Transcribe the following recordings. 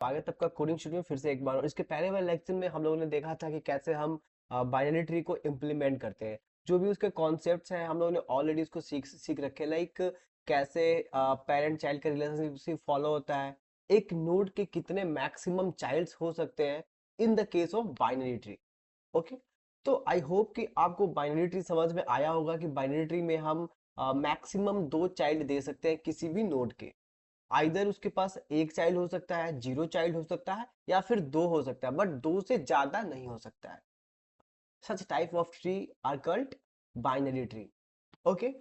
स्वागत है आपका कोडिंग स्टूडियो में फिर से एक बार। और इसके पहले वाले लेक्चर में हम लोगों ने देखा था कि कैसे हम बाइनरी ट्री को इम्प्लीमेंट करते हैं। जो भी उसके कॉन्सेप्ट्स हैं हम लोगों ने ऑलरेडी उसको सीख सीख रखे। लाइक कैसे पेरेंट चाइल्ड का रिलेशनशिप फॉलो होता है, एक नोड के कितने मैक्सिमम चाइल्ड्स हो सकते हैं in the case of binary tree. Okay, तो आई होप कि आपको बाइनरी ट्री समझ में आया होगा कि बाइनरी ट्री में हम मैक्सिमम 2 चाइल्ड दे सकते हैं किसी भी नोड के। आइदर उसके पास एक चाइल्ड हो सकता है, 0 चाइल्ड हो सकता है, या फिर 2 हो सकता है, बट 2 से ज्यादा नहीं हो सकता है। Such type of tree are called binary tree. Okay,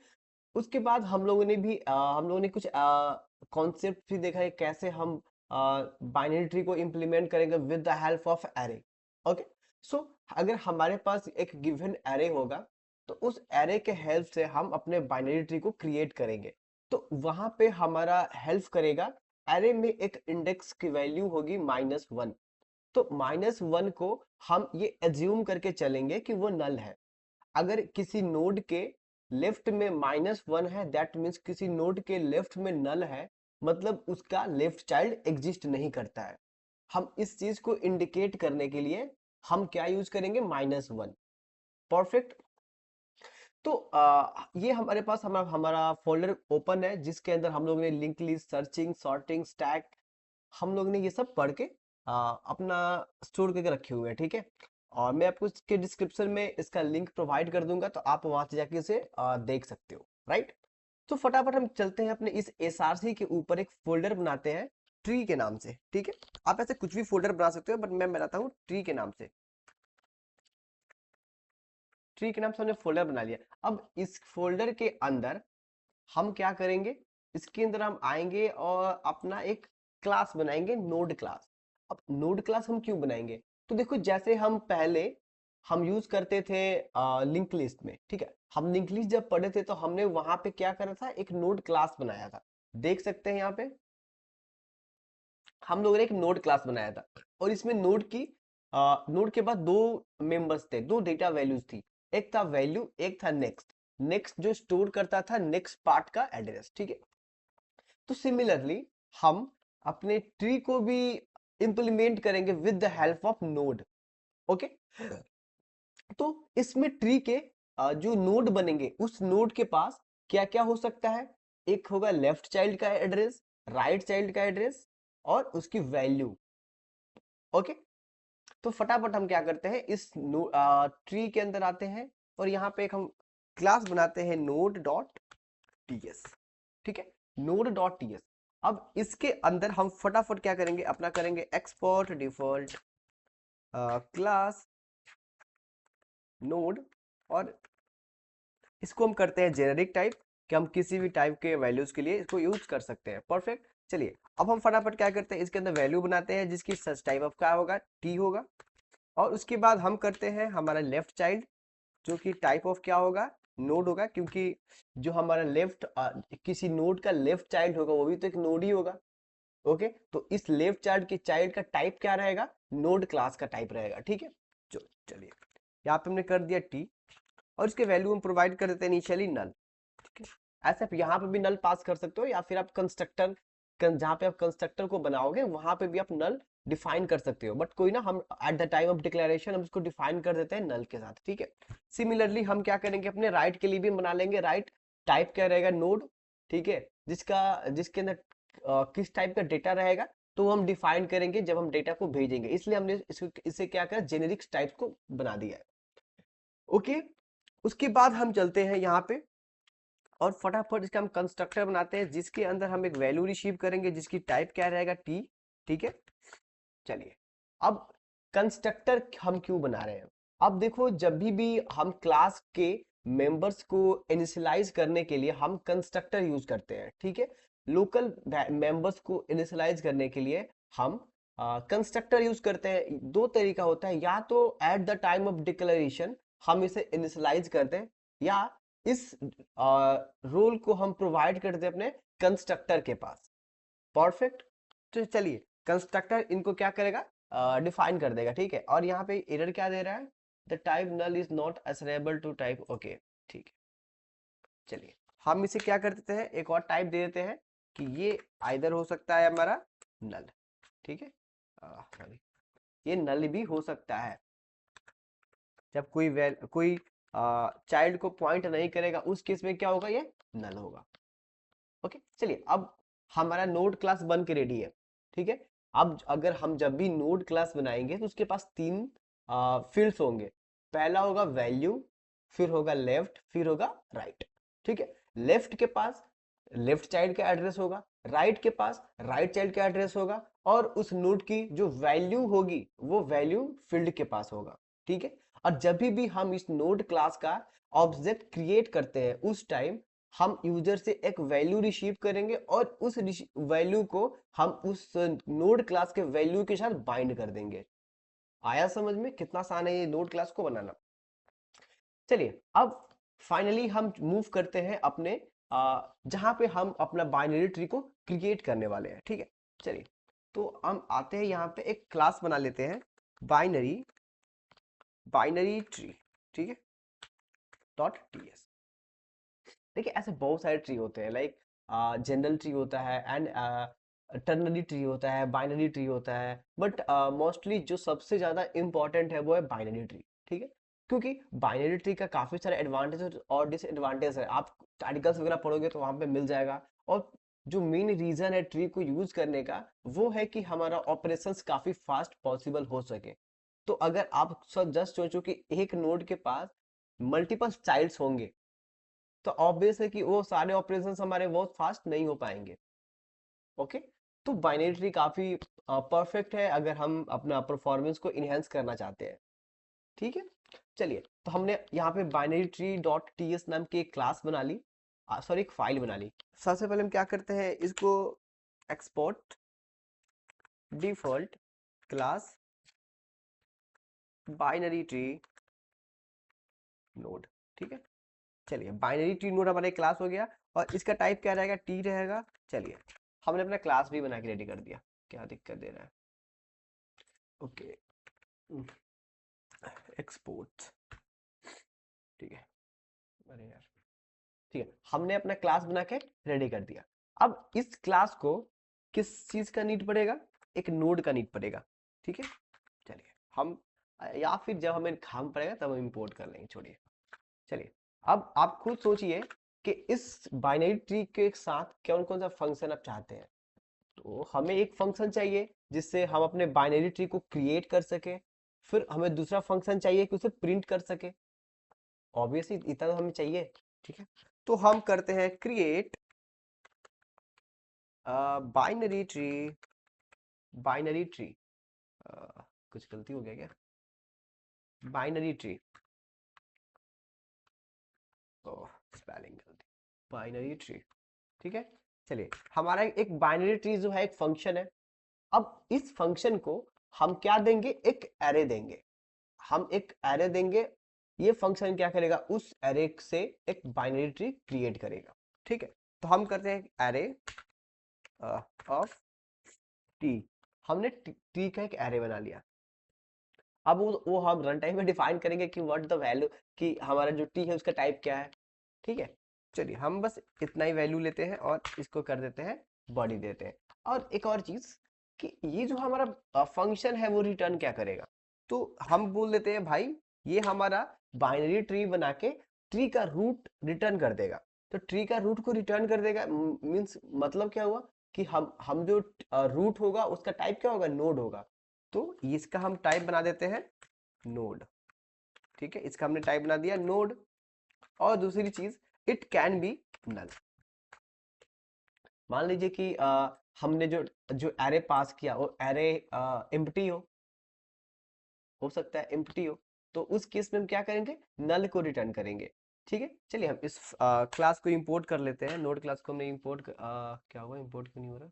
उसके बाद हम लोगों ने कुछ कॉन्सेप्ट भी देखा है कैसे हम बाइनरी ट्री को इम्प्लीमेंट करेंगे with the help of array. Okay, so अगर हमारे पास एक गिवन एरे होगा तो उस एरे के हेल्प से हम अपने बाइनरी ट्री को क्रिएट करेंगे। तो वहां पे हमारा हेल्प करेगा, एरे में एक इंडेक्स की वैल्यू होगी -1। तो -1 को हम ये एज्यूम करके चलेंगे कि वो नल है। अगर किसी नोड के लेफ्ट में -1 है, दैट मीन्स किसी नोड के लेफ्ट में नल है, मतलब उसका लेफ्ट चाइल्ड एग्जिस्ट नहीं करता है। हम इस चीज को इंडिकेट करने के लिए हम क्या यूज करेंगे, -1। परफेक्ट। तो ये हमारे पास हमारा फोल्डर ओपन है जिसके अंदर हम लोग ने link list, searching, sorting, stack, हम लोग ने ये सब पढ़ के अपना स्टोर करके रखे हुए हैं। ठीक है, और मैं आपको इसके डिस्क्रिप्शन में इसका लिंक प्रोवाइड कर दूंगा, तो आप वहां से जाके इसे देख सकते हो। राइट, तो फटाफट हम चलते हैं अपने इस एसआरसी के ऊपर एक फोल्डर बनाते हैं ट्री के नाम से। ठीक है, आप ऐसे कुछ भी फोल्डर बना सकते हो, बट मैं बनाता हूँ ट्री के नाम से। ट्री के नाम से हमने फोल्डर बना लिया। अब इस फोल्डर के अंदर हम क्या करेंगे, इसके अंदर हम आएंगे और अपना एक क्लास बनाएंगे, नोड क्लास। अब नोड क्लास हम क्यों बनाएंगे, तो देखो जैसे हम यूज करते थे लिंक लिस्ट में। ठीक है, हम लिंक लिस्ट जब पढ़े थे तो हमने वहां पे क्या करा था, एक नोड क्लास बनाया था। देख सकते हैं यहाँ पे हम लोगों ने एक नोड क्लास बनाया था, और इसमें नोड के बाद दो मेंबर्स थे, दो डेटा वैल्यूज थी। एक था वैल्यू, एक था नेक्स्ट। नेक्स्ट जो स्टोर करता था नेक्स्ट पार्ट का एड्रेस। ठीक है, तो सिमिलरली हम अपने ट्री को भी इंप्लीमेंट करेंगे with the help of node. Okay, तो इसमें ट्री के जो नोड बनेंगे उस नोड के पास क्या क्या हो सकता है, एक होगा लेफ्ट चाइल्ड का एड्रेस, राइट चाइल्ड का एड्रेस, और उसकी वैल्यू। ओके, तो फटाफट हम क्या करते हैं, इस ट्री के अंदर आते हैं और यहाँ पे एक हम क्लास बनाते हैं नोड डॉट टीएस। ठीक है, नोड डॉट टीएस। अब इसके अंदर हम फटाफट क्या करेंगे, अपना करेंगे एक्सपोर्ट डिफॉल्ट क्लास नोड, और इसको हम करते हैं जेनेरिक टाइप, कि हम किसी भी टाइप के वैल्यूज के लिए इसको यूज कर सकते हैं। परफेक्ट, चलिए अब हम फटाफट क्या करते हैं, इसके अंदर वैल्यू बनाते हैं जिसकी सच टाइप ऑफ क्या होगा, टी होगा। और उसके बाद हम करते हैं हमारा लेफ्ट चाइल्ड, जो कि टाइप ऑफ क्या होगा, नोड होगा, क्योंकि जो हमारा किसी नोड का लेफ्ट चाइल्ड होगा वो भी तो एक नोड ही होगा। ओके, तो इस लेफ्ट चाइल्ड के चाइल्ड का टाइप क्या रहेगा, नोड क्लास का टाइप रहेगा। ठीक है, चलिए यहाँ पे हमने कर दिया टी, और इसके वैल्यू हम प्रोवाइड कर देते हैं इनिशियली नल। ठीक है, ऐसे आप यहाँ पे भी नल पास कर सकते हो, या फिर आप जहाँ पे आप कंस्ट्रक्टर को बनाओगे वहां पे भी आप नल डिफाइन कर सकते हो, बट कोई ना, हम at the time of declaration हम इसको डिफाइन कर देते हैं नल के साथ। ठीक है, सिमिलरली हम क्या करेंगे, अपने राइट के लिए भी बना लेंगे। राइट टाइप क्या रहेगा, नोड। ठीक है, जिसके अंदर किस टाइप का डेटा रहेगा तो हम डिफाइन करेंगे जब हम डेटा को भेजेंगे, इसलिए हमने इसे क्या करा, जेनेरिक टाइप को बना दिया है। ओके, उसके बाद हम चलते हैं यहाँ पे और फटाफट इसका हम कंस्ट्रक्टर बनाते हैं जिसके अंदर हम एक वैल्यू रिसीव करेंगे जिसकी टाइप क्या रहेगा, टी। ठीक है, चलिए अब कंस्ट्रक्टर हम क्यों बना रहे हैं, अब देखो जब भी हम क्लास के मेंबर्स को इनिशियलाइज करने के लिए हम कंस्ट्रक्टर यूज करते हैं। ठीक है, लोकल मेंबर्स को इनिशियलाइज करने के लिए हम कंस्ट्रक्टर यूज करते हैं। दो तरीका होता है, या तो at the time of declaration हम इसे इनिशियलाइज करते हैं, या इस रोल को हम प्रोवाइड करते हैं अपने कंस्ट्रक्टर के पास। परफेक्ट, तो चलिए कंस्ट्रक्टर इनको क्या करेगा, डिफाइन कर देगा। ठीक है, और यहाँ पे एरर क्या दे रहा है, the type null is not assignable to type. Okay, ठीक है, चलिए हम इसे क्या कर देते हैं, एक और टाइप दे देते हैं कि ये आइदर हो सकता है हमारा नल। ठीक है, सॉरी, ये नल भी हो सकता है। जब कोई चाइल्ड को पॉइंट नहीं करेगा उस केस में क्या होगा, ये नल होगा। ओके चलिए, अब हमारा नोड क्लास बन के रेडी है। ठीक है, अब अगर हम जब भी नोड क्लास बनाएंगे तो उसके पास तीन फील्ड्स होंगे। पहला होगा वैल्यू, फिर होगा लेफ्ट, फिर होगा राइट। ठीक है, लेफ्ट के पास लेफ्ट चाइल्ड का एड्रेस होगा, राइट के पास राइट चाइल्ड का एड्रेस होगा, और उस नोड की जो वैल्यू होगी वो वैल्यू फील्ड के पास होगा। ठीक है, और जब भी हम इस नोड क्लास का ऑब्जेक्ट क्रिएट करते हैं उस टाइम हम यूजर से एक वैल्यू रिसीव करेंगे, और उस वैल्यू को हम उस नोड क्लास के वैल्यू के साथ बाइंड कर देंगे। आया समझ में कितना आसान है ये नोड क्लास को बनाना। चलिए, अब फाइनली हम मूव करते हैं अपने जहां पे हम अपना बाइनरी ट्री को क्रिएट करने वाले हैं। ठीक है, चलिए तो हम आते हैं यहाँ पे एक क्लास बना लेते हैं, बाइनरी बाइनरी ट्री। ठीक है, .ts। देखिए ऐसे बहुत सारे ट्री होते हैं, लाइक जनरल ट्री होता है एंड टर्नरी ट्री होता है, बाइनरी ट्री होता है, बट मोस्टली जो सबसे ज्यादा इंपॉर्टेंट है वो है बाइनरी ट्री। ठीक है, क्योंकि बाइनरी ट्री का काफी सारे एडवांटेज और डिसएडवांटेज है। आप आर्टिकल्स वगैरह पढ़ोगे तो वहां पे मिल जाएगा। और जो मेन रीजन है ट्री को यूज करने का वो है कि हमारा ऑपरेशंस काफी फास्ट पॉसिबल हो सके। तो अगर आप सब जस्ट सोचो कि एक नोड के पास मल्टीपल चाइल्ड्स होंगे तो ऑब्वियस है कि वो सारे ऑपरेशंस हमारे बहुत फास्ट नहीं हो पाएंगे। ओके, तो बाइनरी ट्री काफी परफेक्ट है अगर हम अपना परफॉर्मेंस को इनहेंस करना चाहते हैं। ठीक है, चलिए तो हमने यहाँ पे बाइनरी ट्री डॉट टीएस नाम की एक क्लास बना ली, सॉरी एक फाइल बना ली। सबसे पहले हम क्या करते हैं, इसको export default class binary tree node. ठीक है, चलिए बाइनरी ट्री नोड हमारा क्लास हो गया, और इसका टाइप क्या रहेगा, टी रहेगा। चलिए हमने अपना क्लास भी बना के रेडी कर दिया, क्या दिक्कत दे रहा है। Okay, export. ठीक है, अरे यार, ठीक है हमने अपना क्लास बना के रेडी कर दिया। अब इस क्लास को किस चीज का नीड पड़ेगा, एक नोड का नीड पड़ेगा। ठीक है, चलिए हम या फिर जब हमें काम पड़ेगा तब हम इंपोर्ट कर लेंगे, छोड़िए। चलिए, अब आप खुद सोचिए कि इस बाइनरी ट्री के साथ कौन कौन सा फंक्शन आप चाहते हैं। तो हमें एक फंक्शन चाहिए जिससे हम अपने बाइनरी ट्री को क्रिएट कर सके, फिर हमें दूसरा फंक्शन चाहिए कि उसे प्रिंट कर सके। ऑब्वियसली इतना तो हमें चाहिए। ठीक है, तो हम करते हैं create binary tree. Binary tree, कुछ गलती हो गया क्या, बाइनरी ट्री, स्पेलिंग गलती, बाइनरी ट्री। ठीक है, चलिए हमारा एक बाइनरी ट्री जो है एक फंक्शन है। अब इस फंक्शन को हम क्या देंगे, एक एरे देंगे। हम एक एरे देंगे, ये फंक्शन क्या करेगा, उस एरे से एक बाइनरी ट्री क्रिएट करेगा। ठीक है, तो हम करते हैं एरे ऑफ टी। हमने टी का एक एरे बना लिया। अब वो हम रन टाइम में डिफाइन करेंगे कि व्हाट द वैल्यू, कि हमारा जो टी है उसका टाइप क्या है। ठीक है, चलिए हम बस इतना ही वैल्यू लेते हैं और इसको कर देते हैं बॉडी देते हैं। और एक और चीज कि ये जो हमारा फंक्शन है वो रिटर्न क्या करेगा, तो हम बोल देते हैं भाई ये हमारा बाइनरी ट्री बना के ट्री का रूट रिटर्न कर देगा। तो ट्री का रूट को रिटर्न कर देगा मीन्स मतलब क्या हुआ कि हम जो रूट होगा उसका टाइप क्या होगा, नोड होगा। तो इसका हम टाइप बना देते हैं नोड। ठीक है, इसका हमने टाइप बना दिया नोड। और दूसरी चीज, इट कैन बी नल। मान लीजिए कि हमने जो जो एरे पास किया वो एरे एम्प्टी हो सकता है एम्प्टी हो, तो उस केस में हम क्या करेंगे, नल को रिटर्न करेंगे। ठीक है, चलिए हम इस क्लास को इंपोर्ट कर लेते हैं। नोड क्लास को हमने इंपोर्ट क्या हुआ, इंपोर्ट क्यों नहीं हो रहा,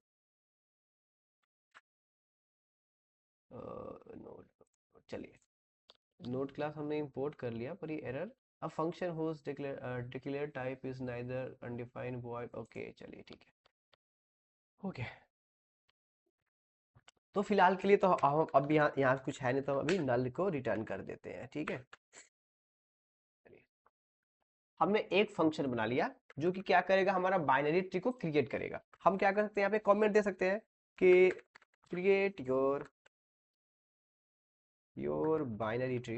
नोड, चलिए नोड क्लास हमने इंपोर्ट कर लिया पर ये error, a function whose declared type is neither undefined void। Okay चलिए ठीक है, ओके तो फिलहाल के लिए तो हम अब यहाँ कुछ है नहीं, तो हम अभी नल को रिटर्न कर देते हैं। ठीक है, चलिए हमने एक फंक्शन बना लिया जो कि क्या करेगा, हमारा बाइनरी ट्री को क्रिएट करेगा। हम क्या कर सकते हैं, यहाँ पे कमेंट दे सकते हैं कि create your your binary tree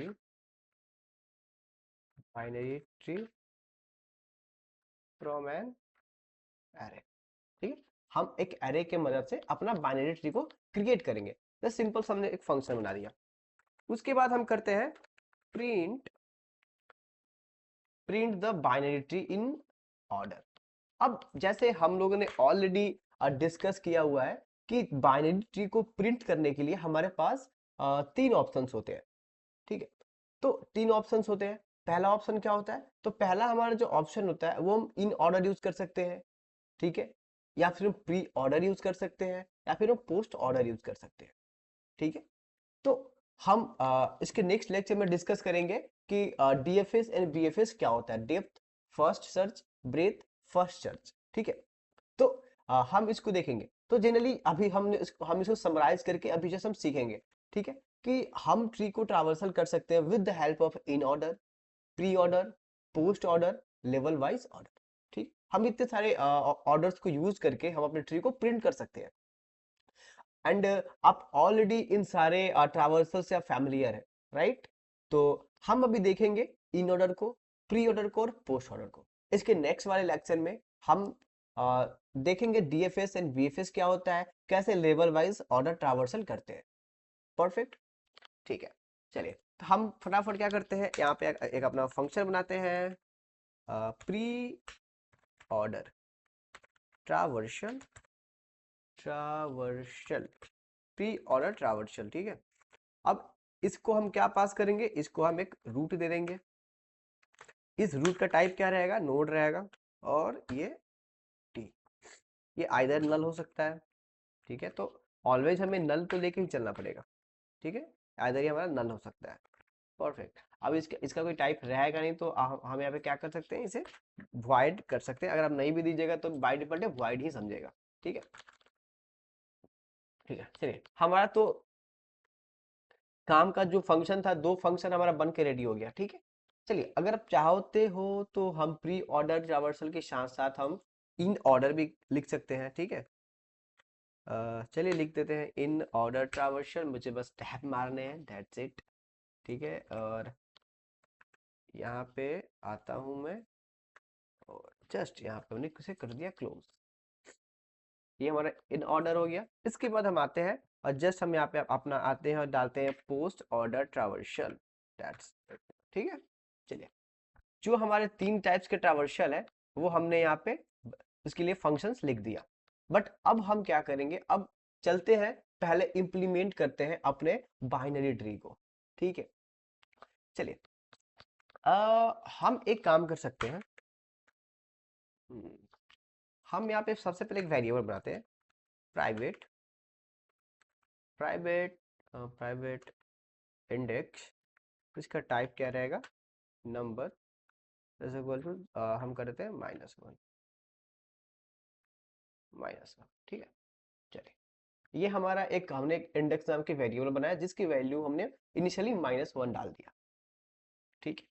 from an array. ठीक है, हम एक एरे के मदद से अपना बाइनरी ट्री को क्रिएट करेंगे। जस्ट सिंपल हमने एक फंक्शन बना दिया। उसके बाद हम करते हैं print the binary tree in order. अब जैसे हम लोगों ने ऑलरेडी डिस्कस किया हुआ है कि बाइनरी ट्री को प्रिंट करने के लिए हमारे पास तीन ऑप्शंस होते हैं। ठीक है, तो तीन ऑप्शंस होते हैं। पहला ऑप्शन क्या होता है? तो पहला हमारा जो ऑप्शन होता है वो हम इन ऑर्डर यूज कर सकते हैं। ठीक है, या फिर हम प्री ऑर्डर यूज कर सकते हैं, या फिर हम पोस्ट ऑर्डर यूज कर सकते हैं। ठीक है, तो हम इसके नेक्स्ट लेक्चर में डिस्कस करेंगे कि डीएफएस एंड बीएफएस क्या होता है। Depth first search, breath first search. ठीक है, तो हम इसको देखेंगे। तो जनरली अभी हम इसको समराइज करके अभी जैसे हम सीखेंगे। ठीक है, कि हम ट्री को ट्रावर्सल कर सकते हैं with the help of in order, pre order, post order, level wise order. ठीक, हम इतने सारे ऑर्डर्स को यूज करके हम अपने ट्री को प्रिंट कर सकते हैं। एंड आप ऑलरेडी इन सारे ट्रावर्सल से आप फैमिलियर है, राइट? तो हम अभी देखेंगे इन ऑर्डर को, प्री ऑर्डर को और पोस्ट ऑर्डर को। इसके नेक्स्ट वाले लेक्चर में हम देखेंगे डीएफएस एंड बीएफएस क्या होता है, कैसे लेवल वाइज ऑर्डर ट्रावर्सल करते हैं। परफेक्ट, ठीक है। चलिए, तो हम फटाफट क्या करते हैं, यहाँ पे एक अपना फंक्शन बनाते हैं, pre order traversal pre order traversal. ठीक है, अब इसको हम क्या पास करेंगे, इसको हम एक रूट दे देंगे। इस रूट का टाइप क्या रहेगा? नोड रहेगा। और ये टी, ये आइदर नल हो सकता है। ठीक है, तो ऑलवेज हमें नल तो लेके ही चलना पड़ेगा। ठीक है, आइदर ये हमारा नल हो सकता है। परफेक्ट। अब इसका कोई टाइप रहेगा नहीं, तो हम यहाँ पे क्या कर सकते हैं, इसे वॉइड कर सकते हैं। अगर आप नहीं भी दीजिएगा तो बाय डिफॉल्ट वॉइड ही समझेगा। ठीक है, ठीक है। चलिए, हमारा तो काम का जो फंक्शन था, दो फंक्शन हमारा बन के रेडी हो गया। ठीक है, चलिए, अगर आप चाहते हो तो हम प्री ऑर्डर ट्रावर्सल के साथ साथ हम इन ऑर्डर भी लिख सकते हैं। ठीक है, चलिए लिख देते हैं इन ऑर्डर ट्रावर्सल। मुझे बस टैब मारने हैं, दैट्स इट। ठीक है, और यहाँ पे आता हूँ मैं, और जस्ट यहाँ पे मैंने इसे कर दिया क्लोज। ये हमारा इन ऑर्डर हो गया। इसके बाद हम आते हैं और जस्ट हम यहाँ पे अपना आते हैं और डालते हैं पोस्ट ऑर्डर ट्रावर्सल। दैट्स, ठीक है। चलिए, जो हमारे तीन टाइप्स के ट्रावर्सल है वो हमने यहाँ पे इसके लिए फंक्शंस लिख दिया। बट अब हम क्या करेंगे, अब चलते हैं, पहले इंप्लीमेंट करते हैं अपने बाइनरी ट्री को। ठीक है, चलिए, हम एक काम कर सकते हैं। हम्म, हम यहाँ पे सबसे पहले एक वेरिएबल बनाते हैं, प्राइवेट प्राइवेट प्राइवेट इंडेक्स। इसका टाइप क्या रहेगा? नंबर इज इक्वल टू, हम कर देते हैं -1 -1। ठीक है, चलिए, ये हमारा एक, हमने एक इंडेक्स नाम के वेरिएबल बनाया जिसकी वैल्यू हमने इनिशियली -1 डाल दिया। ठीक है,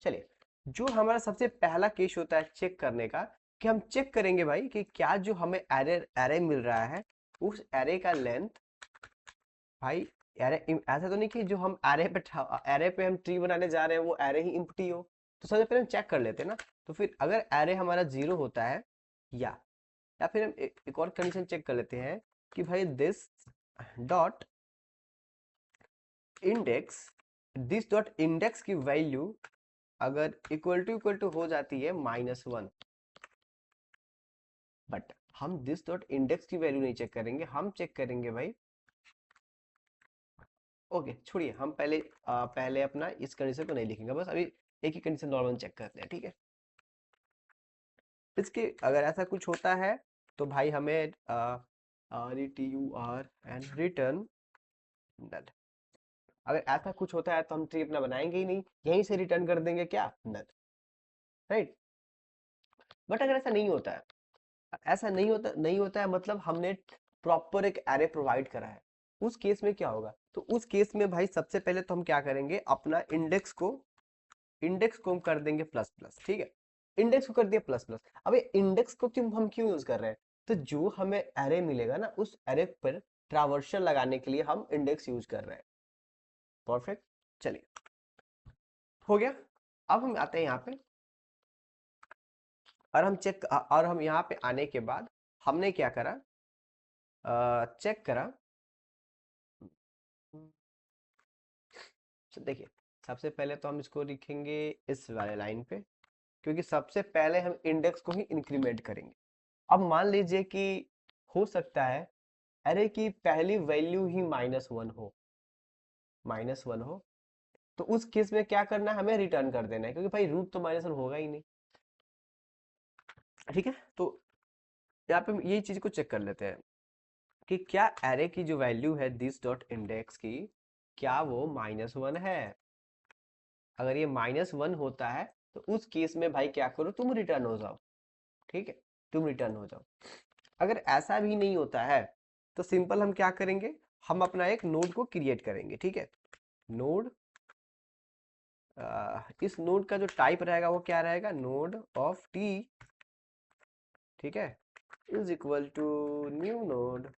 चलिए, जो हमारा सबसे पहला केस होता है चेक करने का, कि हम चेक करेंगे भाई कि क्या जो हमें एरे एरे मिल रहा है उस एरे का लेंथ, भाई एरे ऐसा तो नहीं कि जो हम एरे पे हम ट्री बनाने जा रहे हैं वो एरे ही इम्प्टी हो। तो सबसे पहले हम चेक कर लेते हैं ना। तो फिर अगर एरे हमारा 0 होता है, या फिर हम एक और कंडीशन चेक कर लेते हैं कि भाई डॉट दिस डॉट इंडेक्स की वैल्यू अगर इक्वल टू हो जाती है -1। बट हम दिस डॉट इंडेक्स की वैल्यू नहीं चेक करेंगे, हम चेक करेंगे भाई, ओके छोड़िए, हम पहले अपना इस कंडीशन को नहीं लिखेंगे, बस अभी एक ही कंडीशन नॉर्मल चेक करते हैं। ठीक है, इसके अगर ऐसा कुछ होता है तो भाई हमें RETUR एंड रिटर्न नल। अगर ऐसा कुछ होता है तो हम ट्री अपना बनाएंगे ही नहीं, यहीं से रिटर्न कर देंगे क्या? नल, राइट। बट अगर ऐसा नहीं होता है, मतलब हमने प्रॉपर एक एरे प्रोवाइड करा है, उस केस में क्या होगा? तो उस केस में भाई सबसे पहले तो हम क्या करेंगे, अपना इंडेक्स को हम कर देंगे प्लस प्लस। ठीक है, इंडेक्स को कर दिया प्लस प्लस। अब ये इंडेक्स को हम क्यों यूज कर रहे हैं? तो जो हमें एरे मिलेगा ना, उस एरे पर ट्रावर्सल लगाने के लिए हम इंडेक्स यूज कर रहे हैं। परफेक्ट। चलिए हो गया। अब हम आते हैं यहाँ पे और हम यहाँ पे आने के बाद हमने क्या करा, चेक करा। तो देखिए सबसे पहले तो हम इसको लिखेंगे इस वाले लाइन पे, क्योंकि सबसे पहले हम इंडेक्स को ही इंक्रीमेंट करेंगे। अब मान लीजिए कि हो सकता है अरे की पहली वैल्यू ही माइनस वन हो, तो उस केस में क्या करना है, हमें रिटर्न कर देना है, क्योंकि भाई रूट तो -1 होगा ही नहीं। ठीक है, तो यहाँ पे हम ये चीज को चेक कर लेते हैं कि क्या एरे की जो वैल्यू है दिस डॉट इंडेक्स की, क्या वो -1 है। अगर ये -1 होता है तो उस केस में भाई क्या करो, तुम रिटर्न हो जाओ। ठीक है, तुम रिटर्न हो जाओ। अगर ऐसा भी नहीं होता है तो सिंपल हम क्या करेंगे, हम अपना एक नोड को क्रिएट करेंगे। ठीक है, नोड, इस नोड का जो टाइप रहेगा वो क्या रहेगा, नोड ऑफ टी। ठीक है, is equal to new node,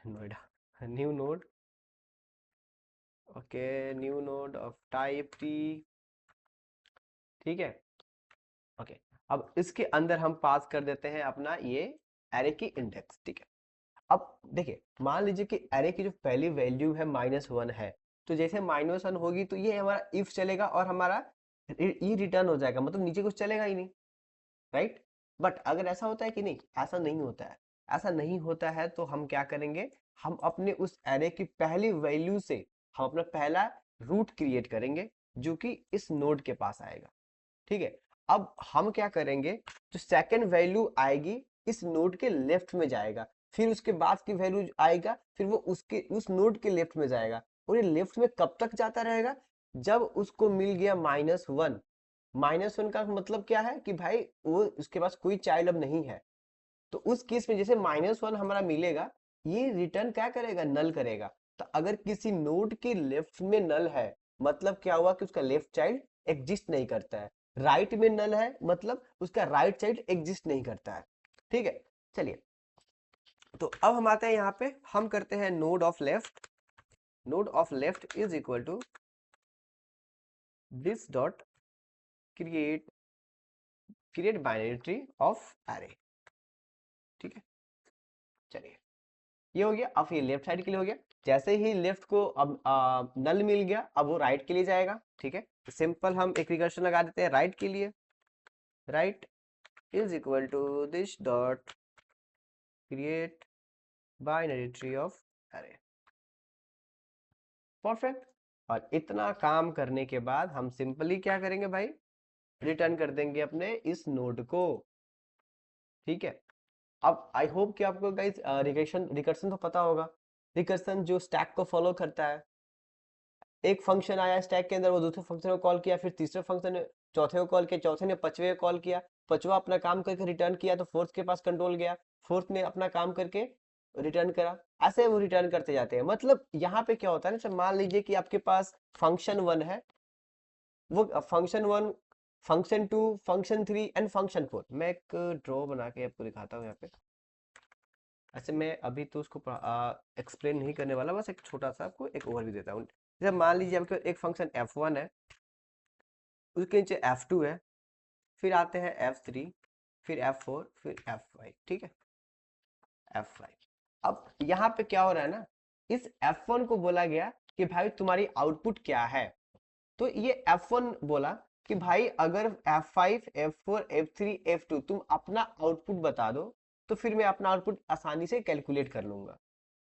Noida, new node. Okay, new node of type T. ठीक है, ओके। अब इसके अंदर हम पास कर देते हैं अपना ये एरे की इंडेक्स। ठीक है, अब देखिए मान लीजिए कि एरे की जो पहली वैल्यू है -1 है, तो जैसे -1 होगी तो ये हमारा इफ चलेगा और हमारा ये रिटर्न हो जाएगा, मतलब नीचे कुछ चलेगा ही नहीं, राइट। बट अगर ऐसा होता है कि नहीं, ऐसा नहीं होता है। ऐसा नहीं होता है तो हम क्या करेंगे, हम अपने उस एरे की पहली वैल्यू से हम अपना पहला रूट क्रिएट करेंगे, जो कि इस नोड के पास आएगा। ठीक है, अब हम क्या करेंगे, जो सेकंड वैल्यू आएगी इस नोड के लेफ्ट में जाएगा, फिर उसके बाद की वैल्यू आएगा, फिर वो उसके उस नोड के लेफ्ट में जाएगा, और ये लेफ्ट में कब तक जाता रहेगा, जब उसको मिल गया -1। -1 का मतलब क्या है कि भाई वो उसके पास कोई चाइल्ड अब नहीं है। तो उस केस में जैसे -1 हमारा मिलेगा, ये रिटर्न क्या करेगा, नल करेगा। तो अगर किसी नोड के लेफ्ट में नल है, मतलब क्या हुआ कि उसका लेफ्ट चाइल्ड एग्जिस्ट नहीं करता है। राइट में नल है, मतलब उसका राइट चाइल्ड एग्जिस्ट नहीं करता है। ठीक है, चलिए तो अब हम आते हैं यहाँ पे, हम करते हैं node of left. Node of left is equal to this dot create create binary tree of array. ठीक है, चलिए ये हो गया। अब ये लेफ्ट साइड के लिए हो गया, जैसे ही लेफ्ट को अब नल मिल गया, अब वो राइट के लिए जाएगा। ठीक है, तो सिंपल हम एक रिकर्शन लगा देते हैं राइट के लिए। Right is equal to this dot create binary tree of array. Perfect. और इतना काम करने के बाद हम सिंपली क्या करेंगे भाई, रिटर्न कर देंगे अपने इस नोड को। ठीक है, अब आई होप कि आपको गाइस रिकर्शन रिकर्शन तो पता होगा। रिकर्शन जो स्टैक को फॉलो करता है, एक फंक्शन आया स्टैक के अंदर, वो दूसरे फंक्शन को कॉल किया, फिर तीसरे फंक्शन ने चौथे को कॉल किया, चौथे ने पांचवे को कॉल किया, पांचवा अपना काम करके रिटर्न किया, तो फोर्थ के पास कंट्रोल गया, फोर्थ ने अपना काम करके रिटर्न करा। ऐसे वो रिटर्न करते जाते हैं। मतलब यहाँ पे क्या होता है ना, जब मान लीजिए कि आपके पास फंक्शन 1 है, वो function 1, function 2, function 3 and function 4। मैं एक ड्रॉ बना के आपको दिखाता हूँ यहाँ पे। ऐसे मैं अभी तो उसको एक्सप्लेन नहीं करने वाला, बस एक छोटा सा आपको एक ओवरव्यू देता हूँ। जैसे मान लीजिए आपके एक फंक्शन f1 है, उसके नीचे f2 है, फिर आते हैं f3, फिर f4, फिर f5। ठीक है, f5। अब यहाँ पे क्या हो रहा है ना, इस f1 को बोला गया कि भाई तुम्हारी आउटपुट क्या है। तो ये f1 बोला कि भाई अगर f5, f4, f3, f2 तुम अपना आउटपुट बता दो, तो फिर मैं अपना आउटपुट आसानी से कैलकुलेट कर लूंगा।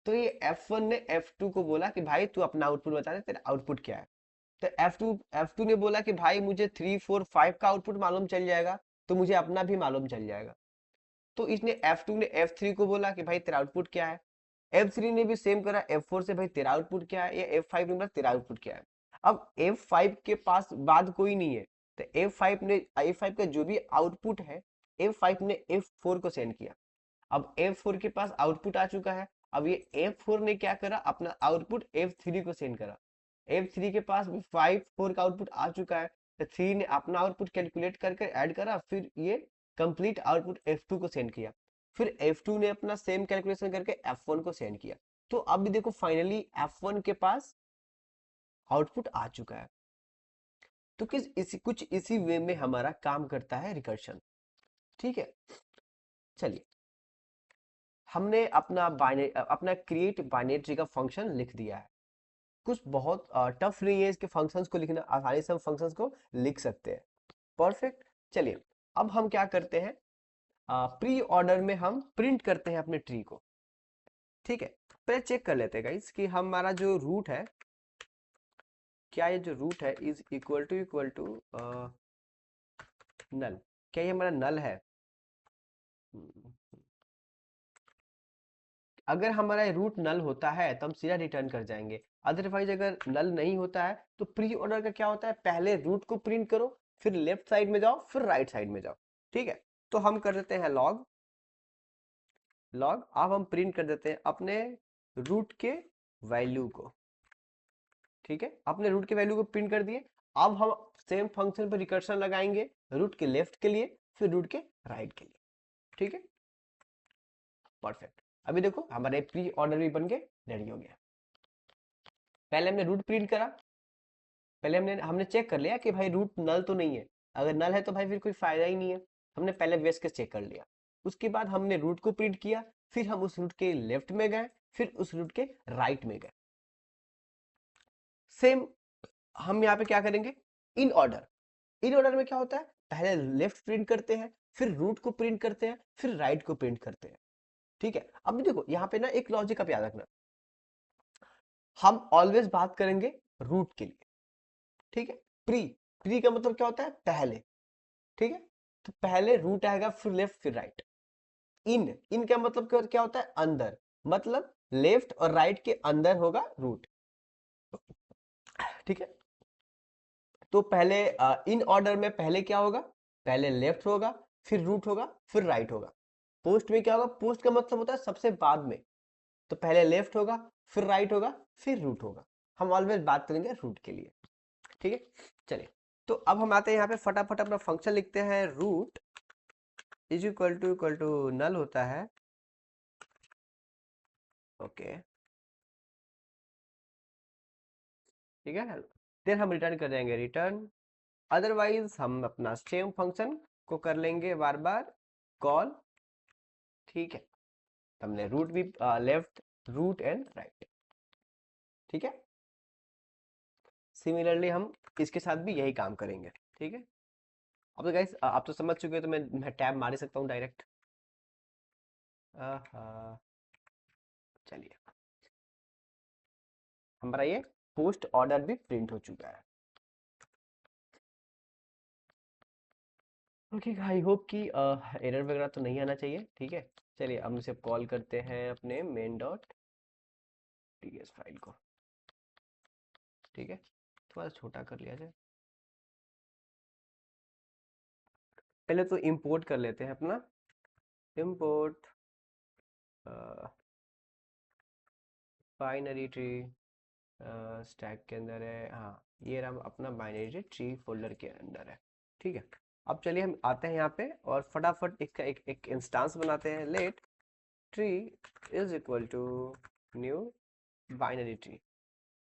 तो ये F1 ने F2 को बोला कि भाई तू अपना आउटपुट बता दे, तेरा आउटपुट क्या है। तो F2 ने बोला कि भाई मुझे 3, 4, 5 का आउटपुट मालूम चल जाएगा, तो मुझे अपना भी मालूम चल जाएगा। तो इसने F2 ने F3 को बोला कि भाई तेरा आउटपुट क्या है। F3 ने भी सेम करा F4 से, भाई तेरा आउटपुट क्या है, या F5 ने बोला तेरा आउटपुट क्या है। अब F5 के पास बाद कोई नहीं है, तो F5 का जो भी आउटपुट है, F5 ने F4 को सेंड किया। अब F4 के पास आउटपुट आ चुका है। अब ये F4 ने क्या करा, अपना आउटपुट F3 को सेंड करा। F3 के पास भी 5, 4 का आउटपुट आ चुका है, तो 3 ने अपना आउटपुट कैलकुलेट करके ऐड करा, फिर ये कंप्लीट आउटपुट F2 को सेंड किया। फिर F2 ने अपना सेम कैलकुलेशन करके F1 को सेंड किया। तो अब भी देखो फाइनली F1 के पास आउटपुट आ चुका है। तो कुछ इसी वे में हमारा काम करता है रिकर्शन। ठीक है, चलिए हमने अपना क्रिएट बाइनरी ट्री का फंक्शन लिख दिया है। कुछ बहुत टफ नहीं है इसके फंक्शंस को लिखना, आसानी से हम फंक्शंस को लिख सकते हैं। परफेक्ट। चलिए अब हम क्या करते हैं, प्री ऑर्डर में हम प्रिंट करते हैं अपने ट्री को। ठीक है, पहले चेक कर लेते हैं गाइस कि हमारा जो रूट है, क्या ये जो रूट है इज इक्वल टू नल, क्या ये हमारा नल है? अगर हमारा रूट नल होता है तो हम सीधा रिटर्न कर जाएंगे, अदरवाइज अगर नल नहीं होता है तो प्री ऑर्डर का क्या होता है, पहले रूट को प्रिंट करो, फिर लेफ्ट साइड में जाओ, फिर राइट साइड में जाओ। ठीक है, तो हम कर देते हैं लॉग लॉग, अब हम प्रिंट कर देते हैं अपने रूट के वैल्यू को। ठीक है, अपने रूट के वैल्यू को प्रिंट कर दिए। अब हम सेम फंक्शन पर रिकर्शन लगाएंगे रूट के लेफ्ट के लिए, फिर रूट के राइट के लिए। ठीक है, परफेक्ट। अभी देखो हमारे प्री ऑर्डर भी बन के रेडी हो गया। पहले हमने रूट प्रिंट करा, पहले हमने चेक कर लिया कि भाई रूट नल तो नहीं है, अगर नल है तो भाई फिर कोई फायदा ही नहीं है, हमने पहले बेस के चेक कर लिया। उसके बाद हमने रूट को प्रिंट किया, फिर हम उस रूट के लेफ्ट में गए, फिर उस रूट के राइट में गए। सेम हम यहाँ पे क्या करेंगे, इन ऑर्डर। इन ऑर्डर में क्या होता है, पहले लेफ्ट प्रिंट करते हैं, फिर रूट को प्रिंट करते हैं, फिर राइट को प्रिंट करते हैं। ठीक है, अब देखो यहाँ पे ना एक लॉजिक आप याद रखना, हम ऑलवेज बात करेंगे रूट के लिए। ठीक है, प्री प्री का मतलब क्या होता है, पहले। ठीक है, तो पहले रूट आएगा, फिर लेफ्ट, फिर राइट। इन इन का मतलब क्या होता है, अंदर, मतलब लेफ्ट और राइट के अंदर होगा रूट। ठीक है, तो पहले इन ऑर्डर में पहले क्या होगा, पहले लेफ्ट होगा, फिर रूट होगा, फिर राइट होगा। पोस्ट में क्या होगा, पोस्ट का मतलब होता है सबसे बाद में, तो पहले लेफ्ट होगा, फिर राइट होगा, फिर रूट होगा। हम ऑलवेज बात करेंगे रूट के लिए। ठीक है, चलिए तो अब हम आते हैं यहाँ पे, फटाफट अपना फंक्शन लिखते हैं। Root is equal to null होता है। ओके, ठीक है, फिर हम रिटर्न कर देंगे रिटर्न, अदरवाइज हम अपना सेम फंक्शन को कर लेंगे बार बार कॉल। ठीक है, हमने रूट भी लेफ्ट, रूट एंड राइट। ठीक है, सिमिलरली हम इसके साथ भी यही काम करेंगे। ठीक है, अब तो गाइस आप तो समझ चुके हो, तो मैं टैब मार ही सकता हूँ डायरेक्ट। चलिए हमारा ये पोस्ट ऑर्डर भी प्रिंट हो चुका है। ओके, आई होप कि एरर वगैरह तो नहीं आना चाहिए। ठीक है, चलिए हम इसे कॉल करते हैं अपने मेन डॉट टीएस फाइल को। ठीक है, थोड़ा छोटा कर लिया जाए, पहले तो इंपोर्ट कर लेते हैं अपना, इंपोर्ट बाइनरी ट्री स्टैक के अंदर है। हाँ, ये रहा अपना बाइनरी ट्री फोल्डर के अंदर है। ठीक है, अब चलिए हम आते हैं यहाँ पे और फटाफट इसका एक इंस्टेंस बनाते हैं, let tree is equal to new binary tree.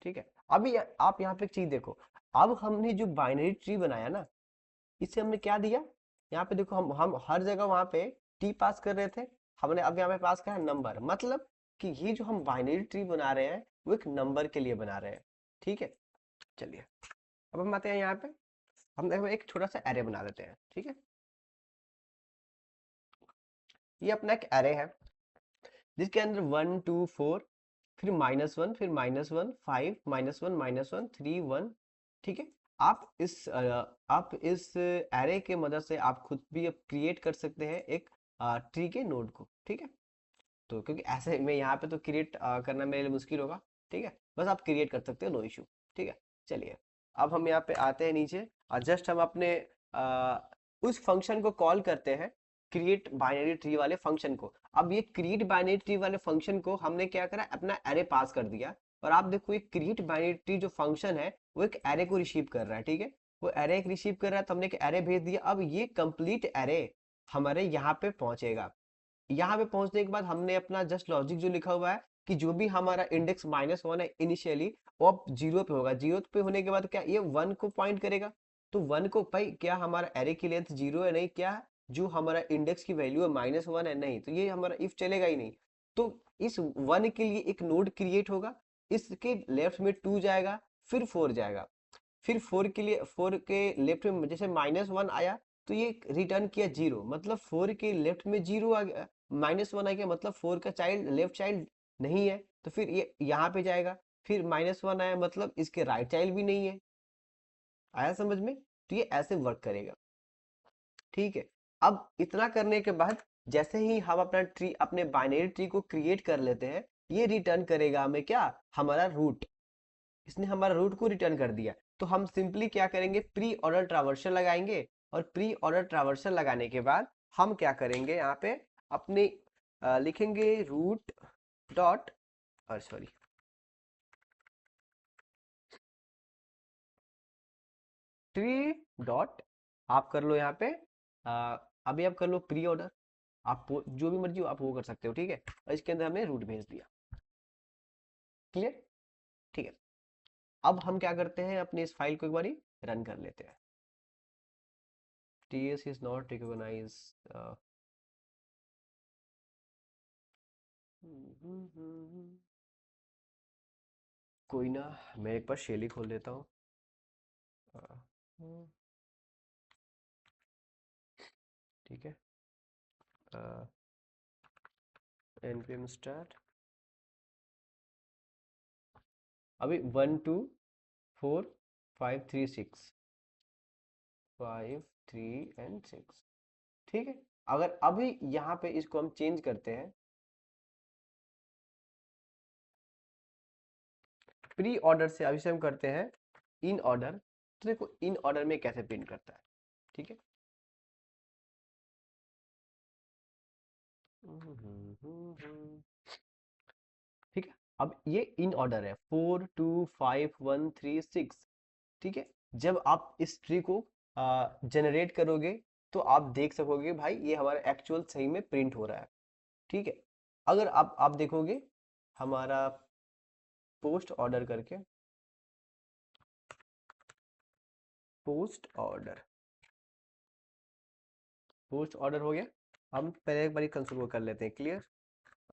ठीक है, अभी आप यहाँ पे एक चीज देखो, अब हमने जो बाइनरी ट्री बनाया ना, इससे हमने क्या दिया, यहाँ पे देखो हम हर जगह वहां पे टी पास कर रहे थे, हमने अब यहाँ पे पास करा नंबर, मतलब कि ये जो हम बाइनरी ट्री बना रहे हैं वो एक नंबर के लिए बना रहे हैं। ठीक है, चलिए अब हम आते हैं यहाँ पे, हम देखो एक छोटा सा एरे बना देते हैं। ठीक है, ये अपना एक एरे है जिसके अंदर 1 2 4, फिर -1, फिर -1 5, -1 -1 3 1। ठीक है, आप इस एरे के मदद से आप खुद भी अब क्रिएट कर सकते हैं एक ट्री के नोड को। ठीक है, तो क्योंकि ऐसे में यहाँ पे तो क्रिएट करना मेरे लिए मुश्किल होगा। ठीक है, बस आप क्रिएट कर सकते हो, नो इशू। ठीक है, चलिए अब हम यहाँ पे आते हैं नीचे और जस्ट हम अपने उस फंक्शन को कॉल करते हैं, क्रिएट बाइनरी ट्री वाले फंक्शन को। अब ये क्रिएट बाइनरी ट्री वाले फंक्शन को हमने क्या करा, अपना एरे पास कर दिया, और आप देखो ये क्रिएट बाइनरी ट्री जो फंक्शन है वो एक एरे को रिसीव कर रहा है। ठीक है, वो एरे एक रिसीव कर रहा है, तो हमने एक एरे भेज दिया। अब ये कंप्लीट एरे हमारे यहाँ पे पहुंचेगा। यहाँ पे पहुंचने के बाद हमने अपना जस्ट लॉजिक जो लिखा हुआ है कि जो भी हमारा इंडेक्स -1 है इनिशियली, वो अब 0 पे होगा। 0 पे होने के बाद क्या ये 1 को पॉइंट करेगा। तो 1 को भाई क्या हमारा एरे की लेंथ 0 है, नहीं, क्या जो हमारा इंडेक्स की वैल्यू है -1 है, नहीं, तो ये हमारा इफ चलेगा ही नहीं। तो इस 1 के लिए एक नोड क्रिएट होगा, इसके लेफ्ट में 2 जाएगा, फिर 4 जाएगा, फिर 4 के लिए 4 के लेफ्ट में जैसे -1 आया तो ये रिटर्न किया 0, मतलब 4 के लेफ्ट में 0 आ गया, -1 आ गया, मतलब 4 का चाइल्ड लेफ्ट चाइल्ड नहीं है, तो फिर ये यहाँ पे जाएगा। फिर -1 आया, मतलब इसके राइट चाइल्ड भी नहीं है। आया समझ में? तो ये ऐसे वर्क करेगा। ठीक है। अब इतना करने के बाद जैसे ही हम अपना ट्री, अपने बाइनरी ट्री को क्रिएट कर लेते हैं, ये रिटर्न करेगा हमें क्या, हमारा रूट। इसने हमारा रूट को रिटर्न कर दिया। तो हम सिंपली क्या करेंगे, प्री ऑर्डर ट्रावर्सल लगाएंगे, और प्री ऑर्डर ट्रावर्सल लगाने के बाद हम क्या करेंगे, यहाँ पे अपने लिखेंगे रूट डॉट, और सॉरी, ट्री डॉट, आप कर लो यहाँ पे अभी आप कर लो प्री ऑर्डर, आप जो भी मर्जी हो आप वो कर सकते हो, ठीक है। और इसके अंदर हमने रूट भेज दिया। क्लियर? ठीक है। अब हम क्या करते हैं, अपनी इस फाइल को एक बारी रन कर लेते हैं। ts is not recognized, कोई ना, मैं एक बार शेली खोल देता हूँ। ठीक है। npm start, अभी 1 2 4 5 3 6, 5 3 और 6, ठीक है। अगर अभी यहाँ पे इसको हम चेंज करते हैं, प्री ऑर्डर से अभी से हम करते हैं इन ऑर्डर, तो देखो इन ऑर्डर में कैसे प्रिंट करता है। ठीक है। ठीक है। अब ये इन ऑर्डर है 4 2 5 1 3 6। ठीक है। जब आप इस ट्री को जनरेट करोगे तो आप देख सकोगे भाई ये हमारा एक्चुअल सही में प्रिंट हो रहा है। ठीक है। अगर आप देखोगे हमारा पोस्ट ऑर्डर करके, पोस्ट ऑर्डर, पोस्ट ऑर्डर हो गया। हम पहले एक बार कंसोल को कर लेते हैं क्लियर,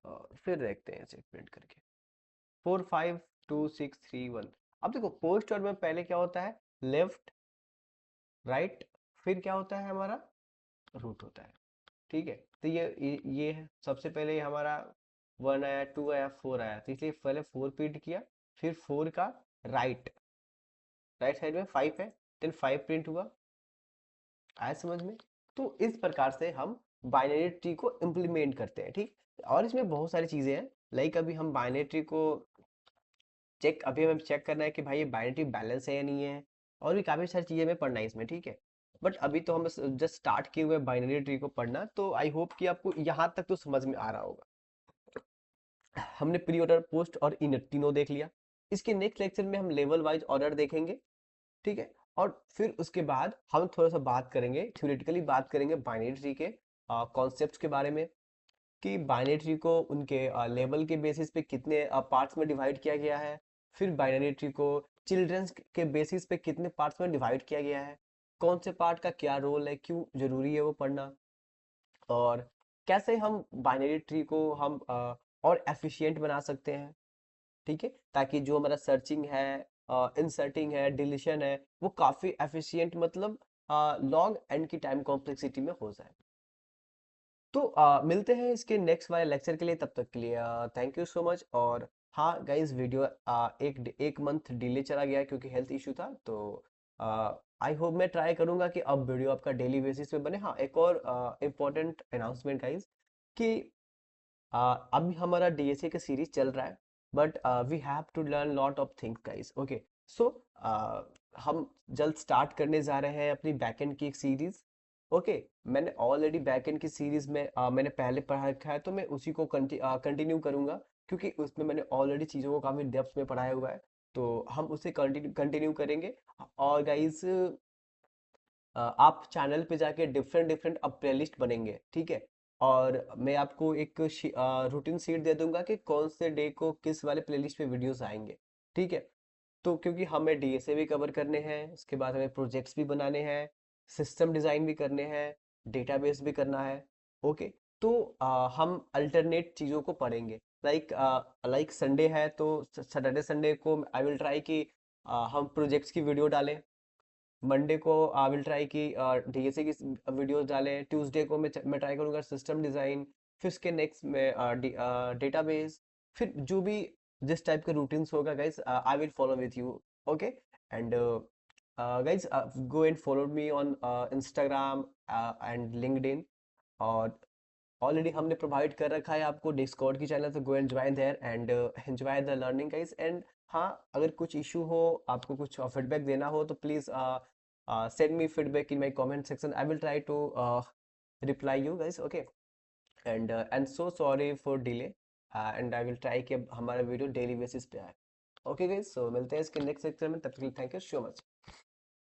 और फिर देखते हैं इसे प्रिंट करके। 4 5 2 6 3 1। अब देखो पोस्ट ऑर्डर में पहले क्या होता है, लेफ्ट राइट, फिर क्या होता है हमारा रूट होता है। ठीक है। तो ये है सबसे पहले ये हमारा 1 आया, 2 आया, 4 आया, तो इसलिए पहले 4 प्रिंट किया, फिर 4 का राइट, राइट साइड में 5 है, देन 5 प्रिंट हुआ। आया समझ में? तो इस प्रकार से हम बाइनरी ट्री को इम्प्लीमेंट करते हैं। ठीक। और इसमें बहुत सारी चीजें हैं, लाइक अभी हम बाइनरी ट्री को चेक, अभी हमें चेक करना है कि भाई ये बाइनरी बैलेंस है या नहीं है, और भी काफी सारी चीजें हमें पढ़ना है इसमें। ठीक है। बट अभी तो हम जस्ट स्टार्ट किए हुए बाइनरी ट्री को पढ़ना, तो आई होप कि आपको यहाँ तक तो समझ में आ रहा होगा। हमने प्री ऑर्डर, पोस्ट और इन तीनों देख लिया। इसके नेक्स्ट लेक्चर में हम लेवल वाइज ऑर्डर देखेंगे। ठीक है। और फिर उसके बाद हम थोड़ा सा बात करेंगे, थ्योरेटिकली बात करेंगे बाइनरी ट्री के कॉन्सेप्ट्स के बारे में, कि बाइनरी ट्री को उनके लेवल के बेसिस पे कितने पार्ट्स में डिवाइड किया गया है। फिर बाइनरी ट्री को चिल्ड्रंस के बेसिस पे कितने पार्ट्स में डिवाइड किया गया है, कौन से पार्ट का क्या रोल है, क्यों जरूरी है वो पढ़ना, और कैसे हम बाइनरी ट्री को हम और एफिशिएंट बना सकते हैं। ठीक है। ताकि जो हमारा सर्चिंग है, इंसर्टिंग है, डिलीशन है, वो काफी एफिशिएंट, मतलब लॉन्ग एंड की टाइम कॉम्प्लेक्सिटी में हो जाए। तो मिलते हैं इसके नेक्स्ट वाले लेक्चर के लिए, तब तक के लिए थैंक यू सो मच। और हाँ गाइस, वीडियो एक मंथ डिले चला गया क्योंकि हेल्थ इशू था, तो आई होप मैं ट्राई करूंगा कि अब वीडियो आपका डेली बेसिस पे बने। हाँ, एक और इम्पोर्टेंट अनाउंसमेंट गाइस, कि अभी हमारा डीएसए का सीरीज चल रहा है, but we have to learn lot of things guys. Okay, so हम जल्द स्टार्ट करने जा रहे हैं अपनी बैकएंड की एक सीरीज। ओके, मैंने ऑलरेडी बैकएंड की सीरीज में मैंने पहले पढ़ा रखा है, तो मैं उसी को कंटिन्यू करूंगा, क्योंकि उसमें मैंने ऑलरेडी चीज़ों को काफ़ी डेप्थ में पढ़ाया हुआ है। तो हम उसे कंटिन्यू करेंगे। और गाइस, आप चैनल पे जाके डिफरेंट डिफरेंट अब प्लेलिस्ट बनेंगे। ठीक है। और मैं आपको एक रूटीन शीट दे दूंगा कि कौन से डे को किस वाले प्लेलिस्ट पे वीडियोस आएंगे। ठीक है। तो क्योंकि हमें डीएसए भी कवर करने हैं, उसके बाद हमें प्रोजेक्ट्स भी बनाने हैं, सिस्टम डिज़ाइन भी करने हैं, डेटाबेस भी करना है। ओके। तो हम अल्टरनेट चीज़ों को पढ़ेंगे। लाइक संडे है तो सैटरडे संडे को आई विल ट्राई कि हम प्रोजेक्ट्स की वीडियो डालें। मंडे को आई विल ट्राई कि डीएसए की वीडियोस डालें। ट्यूसडे को मैं ट्राई करूंगा सिस्टम डिज़ाइन। फिर उसके नेक्स्ट में डेटाबेस। फिर जो भी जिस टाइप का रूटीन्स होगा guys, I will follow with you. Okay. And guys, go and follow me on Instagram and LinkedIn. और ऑलरेडी हमने प्रोवाइड कर रखा है आपको डिस्कॉर्ड की चैनल, तो go and join there and enjoy the learning guys. And हाँ, अगर कुछ इशू हो, आपको कुछ फीडबैक देना हो, तो please send me feedback in my comment section. I will try to reply you guys. Okay. And so sorry for delay. And I will try कि अब हमारा वीडियो डेली बेसिस पे आए। ओके गाइस, सो मिलते हैं इसके नेक्स्ट सेक्शन में, तब तक के लिए थैंक यू सो मच।